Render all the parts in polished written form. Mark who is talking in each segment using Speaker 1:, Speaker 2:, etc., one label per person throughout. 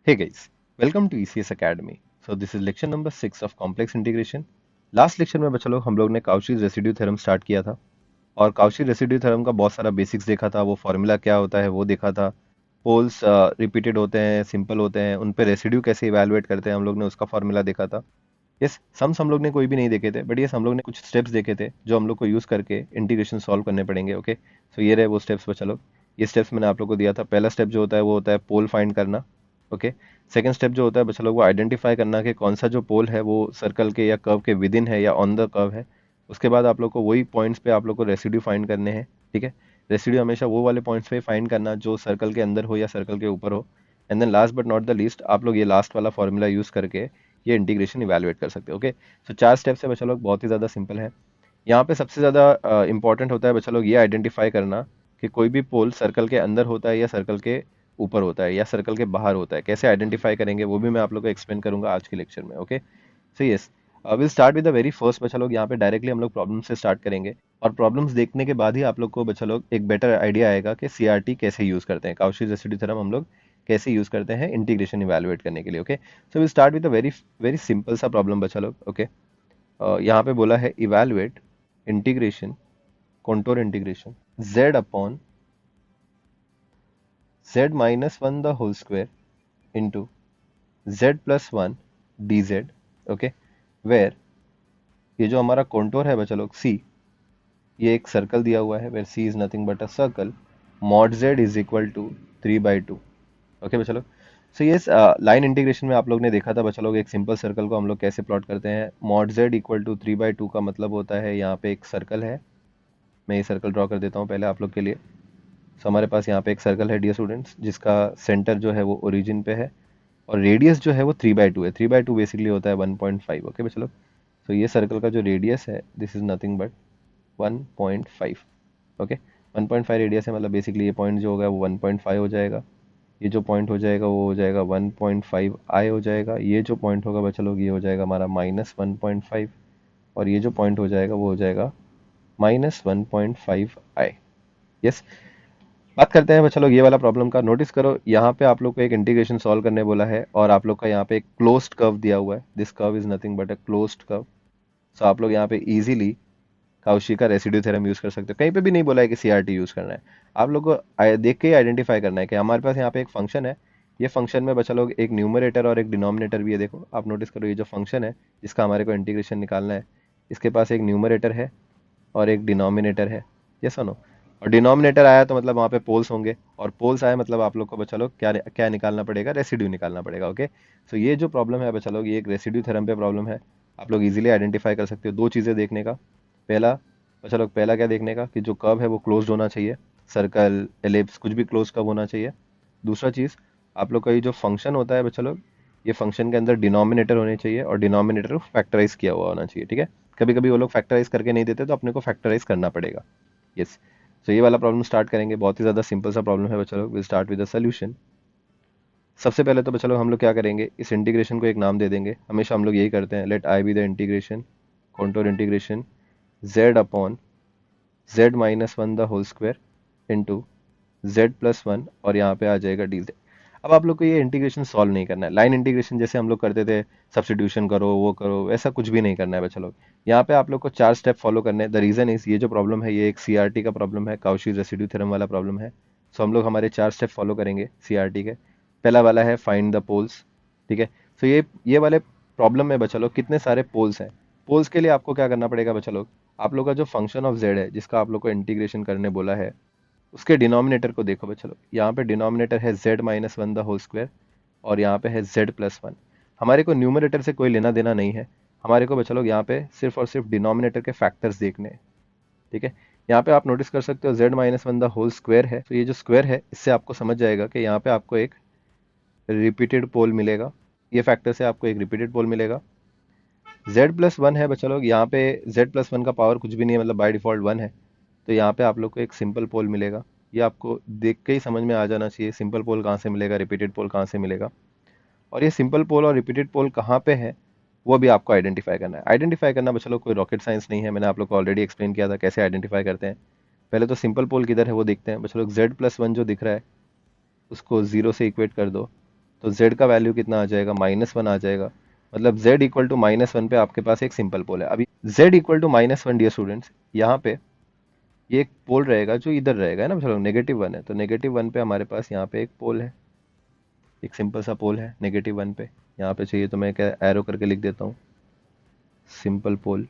Speaker 1: Hey guys, welcome to ECS Academy. So this is lecture number 6 of complex integration. Last lecture में बच्चा लोग हम लोग ने काउचीज रेसिड्यू थ्योरम स्टार्ट किया था और काउची रेसिड्यू थ्योरम का बहुत सारा बेसिक्स देखा था। वो फॉर्मूला क्या होता है वो देखा था। पोल्स रिपीटेड होते हैं, सिंपल होते हैं, उन पे रेसिड्यू कैसे इवेलुएट करते हैं हम लोग ने उसका फॉर्मूला देखा था। यस, सम्स हम लोग ने कोई भी नहीं देखे थे, बट ये हम लोग ने कुछ स्टेप्स देखे थे जो हम लोग को यूज़ करके इंटीग्रेशन सॉल्व करने पड़ेंगे। ओके, सो ये रहे वो स्टेप्स बच्चा लोग। ये स्टेप्स मैंने आप लोग को दिया था। पहला स्टेप जो होता है वो होता है पोल फाइंड करना। ओके, सेकंड स्टेप जो होता है बच्चा लोग वो आइडेंटिफाई करना कि कौन सा जो पोल है वो सर्कल के या कर्व के विद इन है या ऑन द कर्व है। उसके बाद आप लोग को वही पॉइंट्स पे आप लोग को रेसिड्यू फाइंड करने हैं। ठीक है, रेसिड्यू हमेशा वो वाले पॉइंट्स पे फाइंड करना जो सर्कल के अंदर हो या सर्कल के ऊपर हो। And then last but not the least आप लोग ये लास्ट वाला फॉर्मूला यूज़ करके ये इंटीग्रेशन इवेलुएट कर सकते हो। ओके, सो चार स्टेप्स है बच्चा लोग, बहुत ही ज़्यादा सिंपल है। यहाँ पे सबसे ज़्यादा इंपॉर्टेंट होता है बच्चा लोग ये आइडेंटिफाई करना कि कोई भी पोल सर्कल के अंदर होता है या सर्कल के ऊपर होता है या सर्कल के बाहर होता है। कैसे आइडेंटिफाई करेंगे वो भी मैं आप लोग को एक्सप्लेन करूंगा आज के लेक्चर में। Okay, so yes, will start with the very first बच्चा लोग। यहाँ पे डायरेक्टली हम लोग प्रॉब्लम से स्टार्ट करेंगे और प्रॉब्लम्स देखने के बाद ही आप लोग को बच्चा लोग एक बेटर आइडिया आएगा कि सीआरटी कैसे यूज़ करते हैं, काउची रेसिड्यू थ्योरम हम लोग कैसे यूज़ करते हैं इंटीग्रेशन इवेलुएट करने के लिए। Okay, so will start with a very very simple सा प्रॉब्लम बच्चा लोग। ओके, यहाँ पे बोला है evaluate integration, contour integration z upon z minus 1 the whole square into z plus 1 dz। Okay, where ये जो हमारा कॉन्टोर है बच्चा लोग c, ये एक सर्कल दिया हुआ है where c is nothing but a circle, mod z is equal to 3/2। Okay बच्चा लोग, सो ये लाइन इंटीग्रेशन में आप लोग ने देखा था बच्चा लोग एक सिंपल सर्कल को हम लोग कैसे प्लॉट करते हैं। मॉड z इक्वल टू 3/2 का मतलब होता है यहाँ पे एक सर्कल है। मैं ये सर्कल ड्रॉ कर देता हूँ पहले आप लोग के लिए। सो हमारे पास यहाँ पे एक सर्कल है डियर स्टूडेंट्स, जिसका सेंटर जो है वो ओरिजिन पे है और रेडियस जो है वो 3/2 है। 3/2 बेसिकली होता है 1.5। ओके बच्चा लोग, सो ये सर्कल का जो रेडियस है this is nothing but 1.5। Okay, 1.5 radius है, मतलब बेसिकली ये पॉइंट जो होगा वो 1.5 हो जाएगा। ये जो पॉइंट हो जाएगा वो हो जाएगा 1.5 आई हो जाएगा। ये जो पॉइंट होगा बच्चा लोग ये हो जाएगा हमारा -1.5 और ये जो पॉइंट हो जाएगा वो हो जाएगा -1.5 आई। यस, बात करते हैं बच्चा लोग ये वाला प्रॉब्लम का। नोटिस करो यहाँ पे आप लोग को एक इंटीग्रेशन सॉल्व करने बोला है और आप लोग का यहाँ पे एक क्लोज्ड कर्व दिया हुआ है। This curve is nothing but a closed curve. So आप लोग यहाँ पे इजीली काउची का रेसिड्यू थ्योरम यूज कर सकते हो। कहीं पे भी नहीं बोला है कि सीआरटी यूज करना है। आप लोग को देख के ही आइडेंटिफाई करना है कि हमारे पास यहाँ पे एक फंक्शन है। ये फंक्शन में बच्चा लोग एक न्यूमरेटर और एक डिनोमिनेटर भी है। देखो आप नोटिस करो, ये जो फंक्शन है जिसका हमारे को इंटीग्रेशन निकालना है, इसके पास एक न्यूमरेटर है और एक डिनोमिनेटर है। ये सुनो, और डिनोमिनेटर आया तो मतलब वहाँ पे पोल्स होंगे और पोल्स आए मतलब आप लोग को बच्चा लोग क्या क्या निकालना पड़ेगा, रेसिड्यू निकालना पड़ेगा। ओके, सो ये जो प्रॉब्लम है बच्चा लोग ये एक रेसिड्यू थ्योरम पे प्रॉब्लम है। आप लोग इजीली आइडेंटिफाई कर सकते हो दो चीज़ें देखने का। पहला बच्चा लोग, पहला क्या देखने का कि जो कर्व है वो क्लोज्ड होना चाहिए, सर्कल एलिप्स कुछ भी क्लोज कर्व होना चाहिए। दूसरा चीज़, आप लोग का ये जो फंक्शन होता है बच्चा लोग, ये फंक्शन के अंदर डिनोमिनेटर होने चाहिए और डिनोमिनेटर फैक्टराइज किया हुआ होना चाहिए। ठीक है, कभी कभी वो लोग फैक्टराइज करके नहीं देते तो अपने को फैक्टराइज करना पड़ेगा। यस, तो ये वाला प्रॉब्लम स्टार्ट करेंगे। बहुत ही ज़्यादा सिंपल सा प्रॉब्लम है बच्चा लोग। Will start with the solution. सबसे पहले तो बच्चा लोग हम लोग क्या करेंगे, इस इंटीग्रेशन को एक नाम दे देंगे। हमेशा हम लोग यही करते हैं, let I be the integration, contour integration z upon z minus 1 the whole square into z plus 1 और यहाँ पे आ जाएगा डी। अब आप लोग को ये इंटीग्रेशन सॉल्व नहीं करना है, लाइन इंटीग्रेशन जैसे हम लोग करते थे, सब्स्टिट्यूशन करो वो करो, वैसा कुछ भी नहीं करना है बच्चा लोग। यहाँ पे आप लोग को चार स्टेप फॉलो करने हैं। द रीजन इज ये जो प्रॉब्लम है ये एक सीआरटी का प्रॉब्लम है, काउची रेसिड्यू थ्योरम वाला प्रॉब्लम है। सो हम लोग हमारे चार स्टेप फॉलो करेंगे सीआरटी के। पहला वाला है फाइंड द पोल्स। ठीक है, सो ये वाले प्रॉब्लम में बच्चा लोग कितने सारे पोल्स हैं। पोल्स के लिए आपको क्या करना पड़ेगा बच्चा लोग, आप लोग का जो फंक्शन ऑफ जेड है जिसका आप लोग को इंटीग्रेशन करने बोला है, उसके डिनोमिनेटर को देखो बच्चा लोग। यहाँ पे डिनोमिनेटर है z minus 1 the whole square और यहाँ पे है z प्लस 1। हमारे को न्यूमरेटर से कोई लेना देना नहीं है, हमारे को बच्चा लोग यहाँ पे सिर्फ और सिर्फ डिनोमिनेटर के फैक्टर्स देखने हैं। ठीक है, यहाँ पे आप नोटिस कर सकते हो z minus 1 the whole square है, तो ये जो स्क्वायर है इससे आपको समझ जाएगा कि यहाँ पे आपको एक रिपीटेड पोल मिलेगा। ये फैक्टर से आपको एक रिपीटेड पोल मिलेगा। z प्लस 1 है बच्चा लोग, यहाँ पे z प्लस 1 का पावर कुछ भी नहीं है, मतलब बाय डिफॉल्ट 1 है। तो यहाँ पे आप लोग को एक सिंपल पोल मिलेगा। ये आपको देख के ही समझ में आ जाना चाहिए सिंपल पोल कहाँ से मिलेगा, रिपीटेड पोल कहाँ से मिलेगा। और ये सिंपल पोल और रिपीटेड पोल कहाँ पे है वो भी आपको आइडेंटिफाई करना है। आइडेंटिफाई करना बच्चा लोग कोई रॉकेट साइंस नहीं है, मैंने आप लोग को ऑलरेडी एक्सप्लेन किया था कैसे आइडेंटिफाई करते हैं। पहले तो सिंपल पोल किधर है वो देखते हैं बच्चा लोग। z प्लस 1 जो दिख रहा है उसको 0 से इक्वेट कर दो तो z का वैल्यू कितना आ जाएगा, -1 आ जाएगा। मतलब z इक्वल टू -1 पे आपके पास एक सिंपल पोल है। अभी z equal to -1 dear students, यहाँ पे ये एक पोल रहेगा जो इधर रहेगा, है ना, चलो -1 है, तो -1 पे हमारे पास यहाँ पे एक पोल है, एक सिंपल सा पोल है -1 पे। यहाँ पे चाहिए तो मैं क्या एरो करके लिख देता हूँ, सिंपल पोल,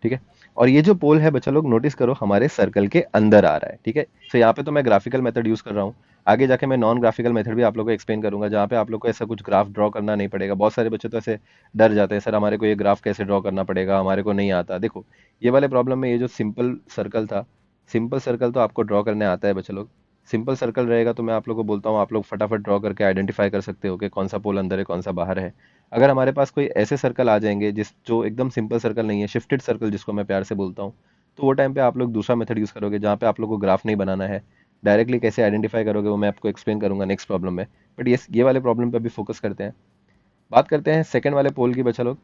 Speaker 1: ठीक है। और ये जो पोल है बच्चा लोग नोटिस करो हमारे सर्कल के अंदर आ रहा है, ठीक है। तो यहाँ पे तो मैं ग्राफिकल मेथड यूज कर रहा हूँ, आगे जाके मैं नॉन ग्राफिकल मेथड भी आप लोगों को एक्सप्लेन करूंगा, जहाँ पे आप लोग को ऐसा कुछ ग्राफ ड्रॉ करना नहीं पड़ेगा। बहुत सारे बच्चे तो ऐसे डर जाते हैं, सर हमारे को ये ग्राफ कैसे ड्रॉ करना पड़ेगा, हमारे को नहीं आता। देखो ये वाले प्रॉब्लम में ये जो सिंपल सर्कल था, सिंपल सर्कल तो आपको ड्रॉ करने आता है बच्चे लोग। सिंपल सर्कल रहेगा तो मैं आप लोग को बोलता हूँ, आप लोग फटाफट ड्रॉ करके आइडेंटिफाई कर सकते हो कि कौन सा पोल अंदर है कौन सा बाहर है। अगर हमारे पास कोई ऐसे सर्कल आ जाएंगे जिस जो एकदम सिंपल सर्कल नहीं है, शिफ्टेड सर्कल जिसको मैं प्यार से बोलता हूँ, तो वो टाइम पे आप लोग दूसरा मेथड यूज करोगे, जहाँ पे आप लोग को ग्राफ नहीं बनाना है। डायरेक्टली कैसे आइडेंटिफाई करोगे वो मैं आपको एक्सप्लेन करूंगा नेक्स्ट प्रॉब्लम में। बट ये वाले प्रॉब्लम पे अभी फोकस करते हैं। बात करते हैं सेकंड वाले पोल की बच्चा लोग।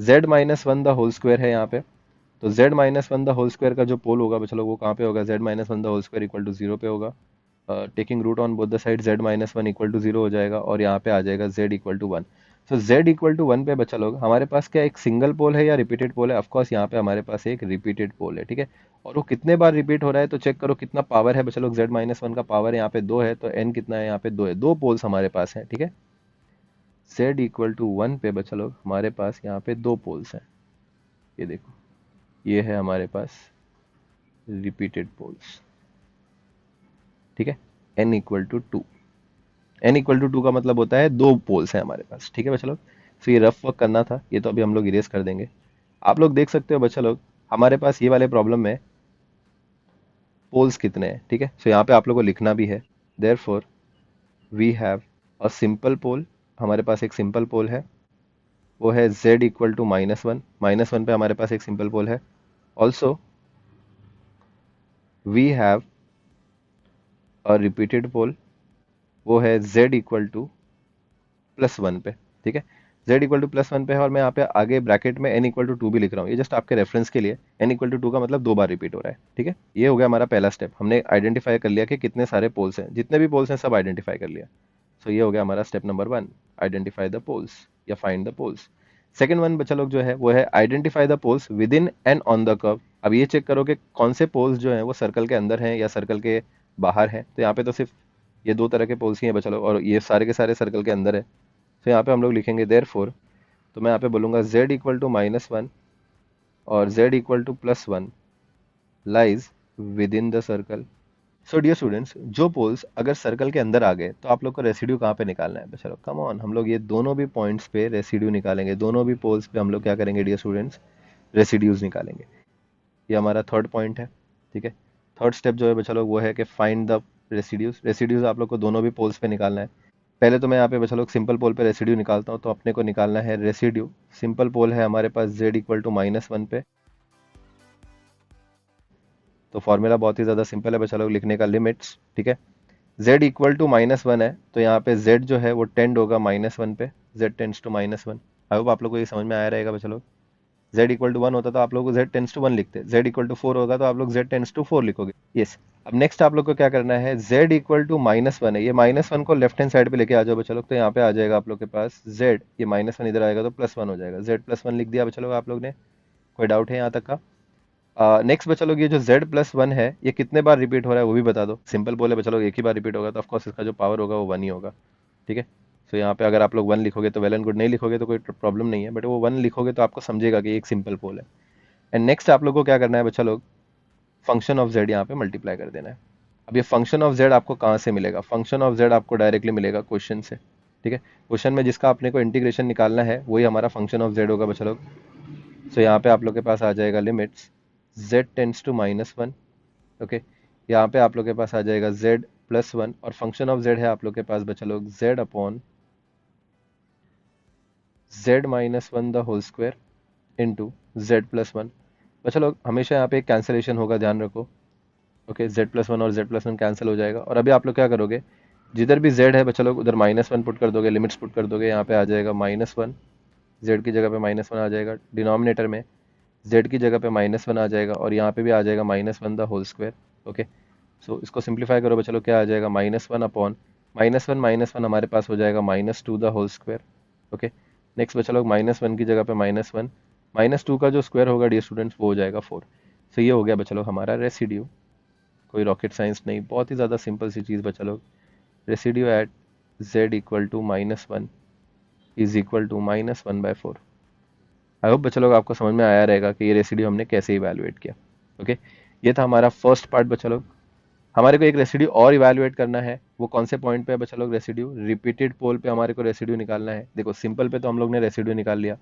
Speaker 1: z-1 द होल स्क्वायर है यहाँ पे, तो z-1 द होल स्क्वायर का जो पोल होगा बच्चा लोग वो कहाँ पे होगा, z-1 the whole square equal to 0 पे होगा। Taking root on both the side z-1 equal to 0 हो जाएगा, और यहाँ पे आ जाएगा z equal to 1। So z equal to 1 पे बच्चा लोग हमारे पास क्या एक सिंगल पोल है या रिपीटेड पोल है? ऑफकोर्स यहाँ पे हमारे पास एक रिपीटेड पोल है, ठीक है। और वो कितने बार रिपीट हो रहा है तो चेक करो कितना पावर है बच्चा लोग, z-1 का पावर यहाँ पे 2 है, तो n कितना है यहाँ पे 2 है, दो पोल्स हमारे पास है, ठीक है। z इक्वल टू 1 पे बच्चा लोग हमारे पास यहाँ पे दो पोल्स हैं, ये देखो, ये है हमारे पास रिपीटेड पोल्स, ठीक है। n equal to 2, n equal to 2 का मतलब होता है दो पोल्स हैं हमारे पास, ठीक है बच्चा लोग। तो ये रफ वर्क करना था, ये तो अभी हम लोग इरेज कर देंगे। आप लोग देख सकते हो बच्चा लोग हमारे पास ये वाले प्रॉब्लम में पोल्स कितने हैं, ठीक है। सो यहाँ पे आप लोग को लिखना भी है, therefore we have a simple pole, हमारे पास एक सिंपल पोल है, वो है z इक्वल टू -1, -1 पे हमारे पास एक सिंपल पोल है। Also we have a repeated pole, वो है z इक्वल टू +1 पे, ठीक है। z इक्वल टू +1 पे है, और मैं यहाँ पे आगे ब्रैकेट में n इक्वल टू 2 भी लिख रहा हूँ, ये जस्ट आपके रेफरेंस के लिए। n इक्वल टू 2 का मतलब दो बार रिपीट हो रहा है, ठीक है। ये हो गया हमारा पहला स्टेप, हमने आइडेंटिफाई कर लिया कि कितने सारे पोल्स हैं, जितने भी पोल्स हैं सब आइडेंटिफाई कर लिया। सो ये हो गया हमारा step number 1, identify the poles या find the poles. Second one बच्चा लोग जो है वो है identify the poles within and on the curve. अब ये चेक करो कि कौन से पोल्स जो हैं वो सर्कल के अंदर हैं या सर्कल के बाहर हैं। तो यहाँ पे तो सिर्फ ये दो तरह के पोल्स ही हैं बच्चा लोग, और ये सारे के सारे सर्कल के अंदर है। तो यहाँ पे हम लोग लिखेंगे देयरफॉर, तो मैं यहाँ पे बोलूँगा z इक्वल टू -1 और z equal to +1 lies within the circle. So dear students, जो पोल्स अगर सर्कल के अंदर आ गए तो आप लोग को रेसिड्यू कहाँ पे निकालना है? चलो कम ऑन, हम लोग ये दोनों भी पॉइंट्स पे रेसिड्यू निकालेंगे, दोनों भी पोल्स पे हम लोग क्या करेंगे डियर स्टूडेंट्स, रेसिड्यूज निकालेंगे। ये हमारा थर्ड पॉइंट है, ठीक है। थर्ड स्टेप जो है बच्चा लोग वो है कि फाइंड द रेसिड्यूज। रेसिड्यूज आप लोग को दोनों भी पोल्स पे निकालना है। पहले तो मैं यहाँ पे बच्चा लोग सिंपल पोल पे रेसिड्यू निकालता हूँ, तो अपने को निकालना है रेसिड्यू। सिंपल पोल है हमारे पास z इक्वल टू -1 पे, तो फॉर्मूला बहुत ही ज़्यादा सिंपल है बच्चा लोग लिखने का, लिमिट्स, ठीक है। z इक्वल टू -1 है, तो यहाँ पे z जो है वो टेंड होगा -1 पे, z tends to -1। I hope आप लोग को ये समझ में आया रहेगा बच्चा लोग। z इक्वल टू 1 होता तो आप लोग को z टेंड्स टू 1 लिखते, z इक्वल टू 4 होगा तो आप लोग z टेंड्स टू 4 लिखोगे, यस। अब नेक्स्ट आप लोग को क्या करना है, z इक्वल टू -1 है, ये -1 को लेफ्ट हैंड साइड पे लेके आ जाओ बच्चा लोग, तो यहाँ पे आ जाएगा आप लोग के पास z, ये -1 इधर आएगा तो +1 हो जाएगा, z+1 लिख दिया बच्चा लोग आप लोग ने। कोई डाउट है यहाँ तक का? नेक्स्ट बच्चा लोग ये जो z+1 है ये कितने बार रिपीट हो रहा है वो भी बता दो। सिंपल बोले बच्चा लोग एक ही बार रिपीट होगा, तो ऑफकोर्स इसका जो पावर होगा वो 1 ही होगा, ठीक है। सो यहाँ पे अगर आप लोग 1 लिखोगे तो वेल एंड गुड, नहीं लिखोगे तो कोई प्रॉब्लम नहीं है, बट वो 1 लिखोगे तो आपको समझेगा कि एक सिंपल पोल है। एंड नेक्स्ट आप लोग को क्या करना है बच्चा लोग, फंक्शन ऑफ z यहाँ पे मल्टीप्लाई कर देना है। अब ये फंक्शन ऑफ z आपको कहाँ से मिलेगा? फंक्शन ऑफ z आपको डायरेक्टली मिलेगा क्वेश्चन से, ठीक है। क्वेश्चन में जिसका अपने को इंटीग्रेशन निकालना है वही हमारा फंक्शन ऑफ z होगा बच्चा लोग। सो यहाँ पे आप लोग के पास आ जाएगा limits z tends to -1, okay. यहाँ पे आप लोग के पास आ जाएगा z+1, और फंक्शन ऑफ z है आप लोग के पास बच्चा लोग z upon z-1 the whole square into z+1। बच्चा लोग हमेशा यहाँ पे एक कैंसिलेशन होगा, ध्यान रखो, ओके। z+1 और z+1 कैंसिल हो जाएगा, और अभी आप लोग क्या करोगे, जिधर भी z है बच्चा लोग उधर -1 पुट कर दोगे, लिमिट्स पुट कर दोगे, यहाँ पे आ जाएगा -1, z की जगह पे -1 आ जाएगा, डिनोमिनेटर में z की जगह पे -1 आ जाएगा, और यहाँ पे भी आ जाएगा -1 द होल स्क्वायर, ओके। सो इसको सिंप्लीफाई करो बच्चा लोग, क्या आ जाएगा, -1 अपॉन माइनस वन हमारे पास हो जाएगा -2 the whole square. Okay, next बचा लोग -1 की जगह पे -1, -2 का जो स्क्वायर होगा डियर स्टूडेंट्स वो हो जाएगा 4। सो ये हो गया बचा लोग हमारा रेसिड्यू। कोई रॉकेट साइंस नहीं, बहुत ही ज़्यादा सिंपल सी चीज़ बचा लोग। Residue at z equal to -1 is equal to -1/4। I hope बच्चा लोग आपको समझ में आया रहेगा कि ये रेसिड्यू हमने कैसे इवैल्यूएट किया। ओके, ये था हमारा फर्स्ट पार्ट बच्चा लोग। हमारे को एक रेसिड्यू और इवैल्यूएट करना है, वो कौन से पॉइंट पे है बच्चा लोग? रेसिड्यू रिपीटेड पोल पे हमारे को रेसिड्यू निकालना है। देखो सिंपल पे तो हम लोग ने रेसिड्यू निकाल लिया,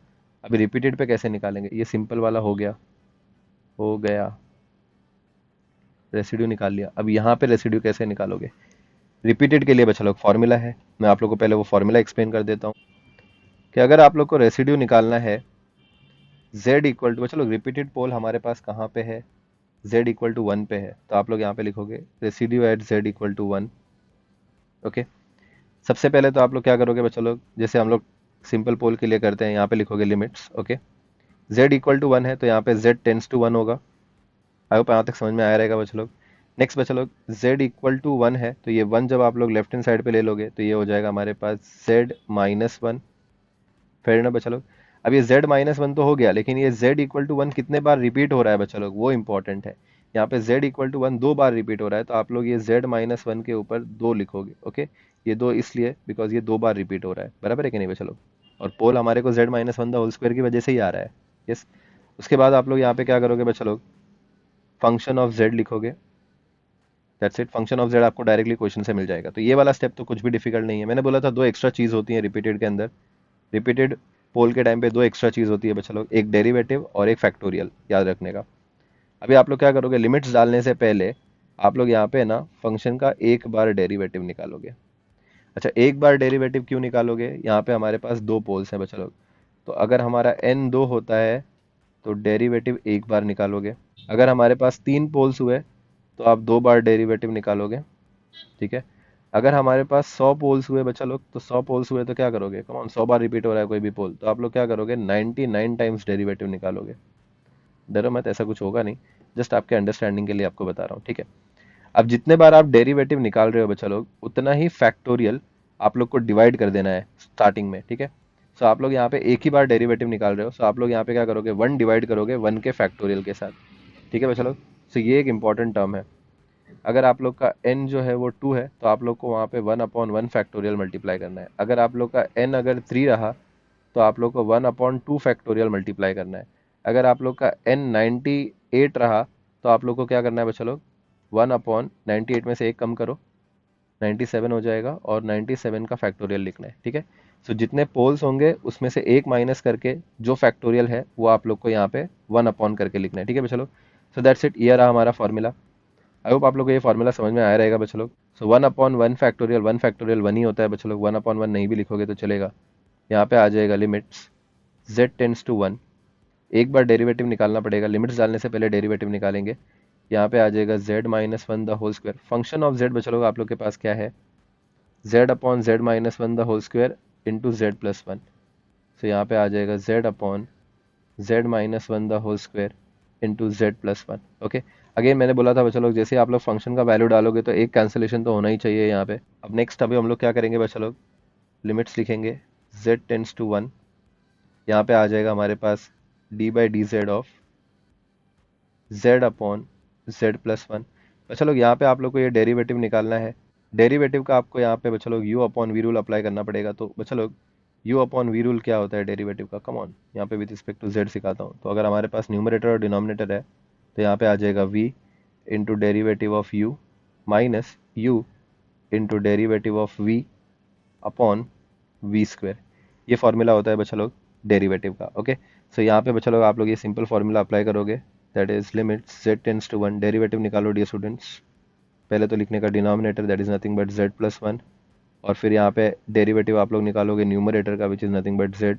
Speaker 1: अभी रिपीटेड पे कैसे निकालेंगे? ये सिंपल वाला हो गया रेसिड्यू निकाल लिया। अब यहाँ पे रेसिड्यू कैसे निकालोगे? रिपीटेड के लिए बच्चा लोग फॉर्मूला है, मैं आप लोग को पहले वो फॉर्मूला एक्सप्लेन कर देता हूँ कि अगर आप लोग को रेसिड्यू निकालना है z इक्वल टू, बच्चा लोग रिपीटेड पोल हमारे पास कहाँ पे है? z इक्वल टू 1 पे है, तो आप लोग यहाँ पे लिखोगे residue at z equal to 1। Okay, सबसे पहले तो आप लोग क्या करोगे बच्चा लोग, जैसे हम लोग सिंपल पोल के लिए करते हैं, यहाँ पे लिखोगे limits. Okay, z equal to 1 है तो यहाँ पे z टेंस टू 1 होगा। आई होप यहाँ तक समझ में आया रहेगा बच्चा लोग। नेक्स्ट बच्चा लोग z इक्वल टू 1 है तो ये 1 जब आप लोग लेफ्ट हैंड साइड पे ले लोगे तो ये हो जाएगा हमारे पास z -1। फिर ना बच्चा लोग, अब ये z -1 तो हो गया, लेकिन ये z इक्वल टू 1 कितने बार रिपीट हो रहा है बच्चा लोग, वो इंपॉर्टेंट है। यहाँ पे z इक्वल टू 1 2 बार रिपीट हो रहा है, तो आप लोग ये z -1 के ऊपर 2 लिखोगे। ओके, ये 2 इसलिए बिकॉज ये 2 बार रिपीट हो रहा है, बराबर है कि नहीं बच्चा लोग? और पोल हमारे को z -1 द होल स्क्वायर की वजह से ही आ रहा है। यस, उसके बाद आप लोग यहाँ पे क्या करोगे बच्चा लोग? फंक्शन ऑफ z लिखोगे। That's it, function of z आपको डायरेक्टली क्वेश्चन से मिल जाएगा। तो ये वाला स्टेप तो कुछ भी डिफिकल्ट नहीं है। मैंने बोला था दो एक्स्ट्रा चीज होती है रिपीटेड के अंदर। रिपीटेड पोल के टाइम पे दो एक्स्ट्रा चीज होती है बच्चा लोग, एक डेरिवेटिव और एक फैक्टोरियल, याद रखने का। अभी आप लोग क्या करोगे, लिमिट्स डालने से पहले आप लोग यहाँ पे ना फंक्शन का एक बार डेरिवेटिव निकालोगे। अच्छा, एक बार डेरिवेटिव क्यों निकालोगे? यहाँ पे हमारे पास दो पोल्स हैं बच्चा लोग, तो अगर हमारा n 2 होता है तो डेरिवेटिव एक बार निकालोगे। अगर हमारे पास 3 पोल्स हुए तो आप 2 बार डेरिवेटिव निकालोगे। ठीक है, अगर हमारे पास 100 पोल्स हुए बच्चा लोग, तो 100 पोल्स हुए तो क्या करोगे? कम ऑन, 100 बार रिपीट हो रहा है कोई भी पोल, तो आप लोग क्या करोगे? 99 टाइम्स डेरिवेटिव निकालोगे। डरो मत, ऐसा कुछ होगा नहीं, जस्ट आपके अंडरस्टैंडिंग के लिए आपको बता रहा हूँ। ठीक है, अब जितने बार आप डेरिवेटिव निकाल रहे हो बच्चा लोग, उतना ही फैक्टोरियल आप लोग को डिवाइड कर देना है स्टार्टिंग में। ठीक है, सो आप लोग यहाँ पे एक ही बार डेरिवेटिव निकाल रहे हो, सो आप लोग यहाँ पे क्या करोगे? 1 डिवाइड करोगे 1 के फैक्टोरियल के साथ। ठीक है बच्चा लोग, सो ये एक इंपॉर्टेंट टर्म है। अगर आप लोग का n जो है वो 2 है तो आप लोग को वहाँ पे 1/1 फैक्टोरियल मल्टीप्लाई करना है। अगर आप लोग का n अगर 3 रहा तो आप लोग को 1/2 फैक्टोरियल मल्टीप्लाई करना है। अगर आप लोग का n 98 रहा तो आप लोग को क्या करना है बच्चा लोग? 1/98 में से एक कम करो, 97 हो जाएगा, और 97 का फैक्टोरियल लिखना है। ठीक है, सो जितने पोल्स होंगे उसमें से एक माइनस करके जो फैक्टोरियल है वो आप लोग को यहाँ पे 1 करके लिखना है। ठीक है बच्चा लोग, सो दैट्स इट, ये रहा हमारा फॉर्मूला। आई होप आप लोग को ये फॉर्मूला समझ में आया रहेगा बच्चा लोग। सो 1/1 फैक्टोरियल, 1 फैक्टोरियल 1 ही होता है बच्चा लोग, 1/1 नहीं भी लिखोगे तो चलेगा। यहाँ पे आ जाएगा लिमिट्स z टेंस टू 1, एक बार डेरिवेटिव निकालना पड़ेगा, लिमिट्स डालने से पहले डेरिवेटिव निकालेंगे। यहाँ पे आ जाएगा z -1 the whole square. Function of z बच्चा लोग आप लोग के पास क्या है? z/z -1 the whole square into z+1। सो यहाँ पे आ जाएगा z/z-1 the whole square into z+1। Okay, again मैंने बोला था बच्चा लोग, जैसे आप लोग फंक्शन का वैल्यू डालोगे तो एक कैंसिलेशन तो होना ही चाहिए यहाँ पे। अब नेक्स्ट अभी हम लोग क्या करेंगे बच्चा लोग? लिमिट्स लिखेंगे z टेंस टू 1, यहाँ पे आ जाएगा हमारे पास d/dz ऑफ z/z+1। बच्चा लोग यहाँ पे आप लोग को ये डेरिवेटिव निकालना है। डेरिवेटिव का आपको यहाँ पे बच्चा लोग u/v रूल अप्लाई करना पड़ेगा। तो बच्चा लोग u/v रूल क्या होता है डेरिवेटिव का? कम ऑन, यहाँ पे विद रिस्पेक्ट टू z सिखाता हूँ। तो अगर हमारे पास न्यूमरेटर और डिनोमिनेटर है तो यहाँ पे आ जाएगा v into derivative of u minus u into derivative of v upon v square. ये फॉर्मूला होता है बच्चा लोग डेरिवेटिव का। ओके, सो यहाँ पे बच्चा लोग आप लोग ये सिंपल फॉर्मूला अप्लाई करोगे, that is limit z tends to 1, derivative निकालो डियर स्टूडेंट्स। पहले तो लिखने का denominator, that is nothing but z+1, और फिर यहाँ पे डेरिवेटिव आप लोग निकालोगे न्यूमरेटर का, which is nothing but z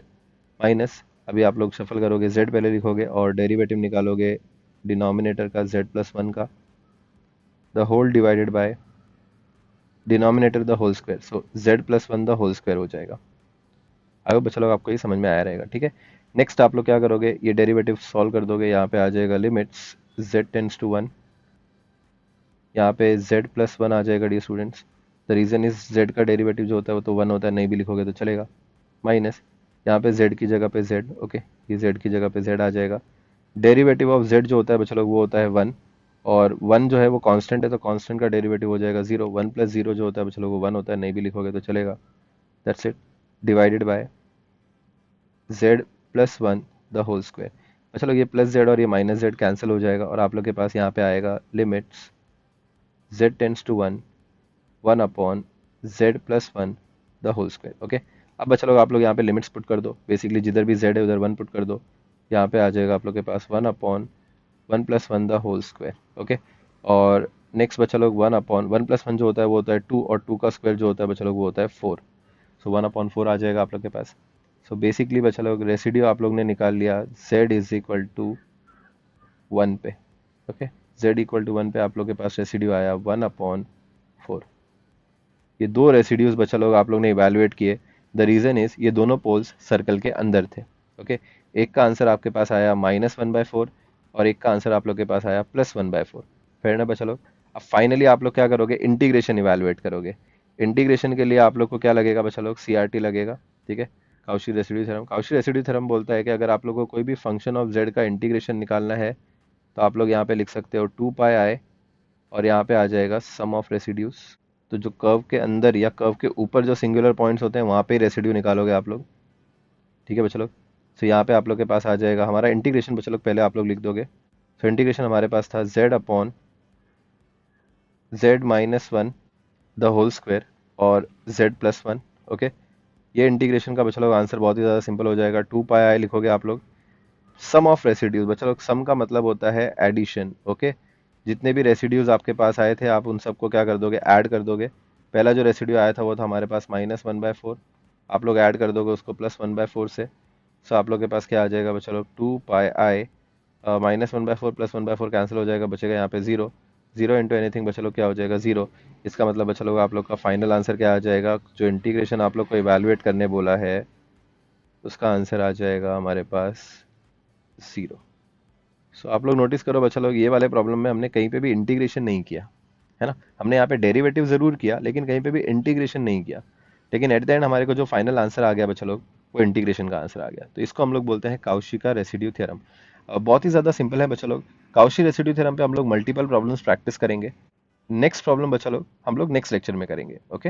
Speaker 1: minus, अभी आप लोग सफल करोगे, z पहले लिखोगे और डेरिवेटिव निकालोगे डिनोमिनेटर का z+1 का, the whole divided by denominator the whole square, so z+1 the whole square हो जाएगा। आई होप बच्चा लोग आपको ये समझ में आया रहेगा। ठीक है, नेक्स्ट आप लोग क्या करोगे? ये डेरिवेटिव सॉल्व कर दोगे, यहाँ पे आ जाएगा लिमिट्स z टेंस टू 1, यहाँ पे z+1 आ जाएगा dear students, the reason is Z का डेरिवेटिव जो होता है वो तो 1 होता है, नहीं भी लिखोगे तो चलेगा। माइनस यहाँ पे जेड की जगह पे जेड, ओके, ये जेड की जगह पे जेड आ जाएगा। डेरिवेटिव ऑफ जेड जो होता है बच्चा लोग वो होता है 1, और 1 जो है वो कांस्टेंट है तो कांस्टेंट का डेरिवेटिव हो जाएगा 0। 1 प्लस 0 जो होता है बच्चा लोग वो 1 होता है, नहीं भी लिखोगे तो चलेगा। That's it, divided by Z plus 1 the whole square. अच्छा लोग ये प्लस जेड और ये माइनस जेड कैंसिल हो जाएगा और आप लोग के पास यहाँ पे आएगा limits z tends to 1, 1 upon z plus 1 the whole square, okay. अब बच्चा लोग आप लोग यहाँ पे लिमिट्स पुट कर दो, बेसिकली जिधर भी z है उधर 1 पुट कर दो। यहाँ पे आ जाएगा आप लोग के पास 1 upon 1 plus 1 the whole square, okay. और नेक्स्ट बच्चा लोग 1 अपॉन 1 प्लस 1 जो होता है वो होता है 2, और 2 का स्क्वायर जो होता है बच्चा लोग वो होता है 4। सो 1 अपॉन 4 आ जाएगा आप लोग के पास। सो बेसिकली बच्चा लोग रेसिड्यू आप लोग ने निकाल लिया z इज इक्वल टू 1 पे, ओके। z इक्वल टू 1 पे आप लोग के पास रेसिड्यू आया 1 अपॉन 4। ये दो रेसिड्यूज बच्चा लोग आप लोग ने इवेलुएट किए। द रीजन इज ये दोनों पोल्स सर्कल के अंदर थे, ओके। एक का आंसर आपके पास आया -1/4 और एक का आंसर आप लोग के पास आया +1/4। फिर ना बच्चा लोग, अब फाइनली आप लोग क्या करोगे, इंटीग्रेशन इवेलुएट करोगे। इंटीग्रेशन के लिए आप लोग को क्या लगेगा बच्चा लोग, CRT लगेगा, ठीक है, Cauchy residue theorem. Cauchy residue theorem बोलता है कि अगर आप लोग को कोई भी फंक्शन ऑफ z का इंटीग्रेशन निकालना है तो आप लोग यहाँ पे लिख सकते हो 2πi, और यहाँ पे आ जाएगा सम ऑफ रेसिड्यूज। तो जो कर्व के अंदर या कर्व के ऊपर जो सिंगुलर पॉइंट्स होते हैं वहाँ पे रेसिड्यू निकालोगे आप लोग, ठीक है बच्चा लोग। तो यहाँ पे आप लोग के पास आ जाएगा हमारा इंटीग्रेशन, बच्चा लोग पहले आप लोग लिख दोगे। तो इंटीग्रेशन हमारे पास था z upon z minus 1 the whole square और z प्लस 1, ओके। ये इंटीग्रेशन का बच्चा लोग आंसर बहुत ही ज़्यादा सिंपल हो जाएगा, 2πi लिखोगे आप लोग। सम ऑफ रेसिड्यूज बच्चा लोग, सम का मतलब होता है एडिशन, ओके। जितने भी रेसिड्यूज आपके पास आए थे आप उन सबको क्या कर दोगे, ऐड कर दोगे। पहला जो रेसिड्यू आया था वो था हमारे पास -1/4, आप लोग ऐड कर दोगे उसको +1/4 से। सो आप लोग के पास क्या आ जाएगा बच्चा लोग, 2πi, -1/4 +1/4 कैंसिल हो जाएगा, बचेगा यहाँ पे 0। 0 इंटू एनीथिंग बच्चा लोग क्या हो जाएगा, 0। इसका मतलब बच्चा लोग आप लोग का फाइनल आंसर क्या आ जाएगा, जो इंटीग्रेशन आप लोग को इवेलुएट करने बोला है उसका आंसर आ जाएगा हमारे पास 0। सो आप लोग नोटिस करो बच्चा लोग, ये वाले प्रॉब्लम में हमने कहीं पे भी इंटीग्रेशन नहीं किया, है ना। हमने यहाँ पे डेरिवेटिव जरूर किया लेकिन कहीं पे भी इंटीग्रेशन नहीं किया। लेकिन एट द एंड हमारे को जो फाइनल आंसर आ गया बच्चा लोग, वो इंटीग्रेशन का आंसर आ गया। तो इसको हम लोग बोलते हैं काउशी का रेसिड्यू थ्योरम। बहुत ही ज़्यादा सिंपल है बच्चा लोग। काउशी रेसिड्यू थ्योरम पे हम लोग मल्टीपल प्रॉब्लम्स प्रैक्टिस करेंगे। नेक्स्ट प्रॉब्लम बच्चा लोग हम लोग नेक्स्ट लेक्चर में करेंगे, ओके।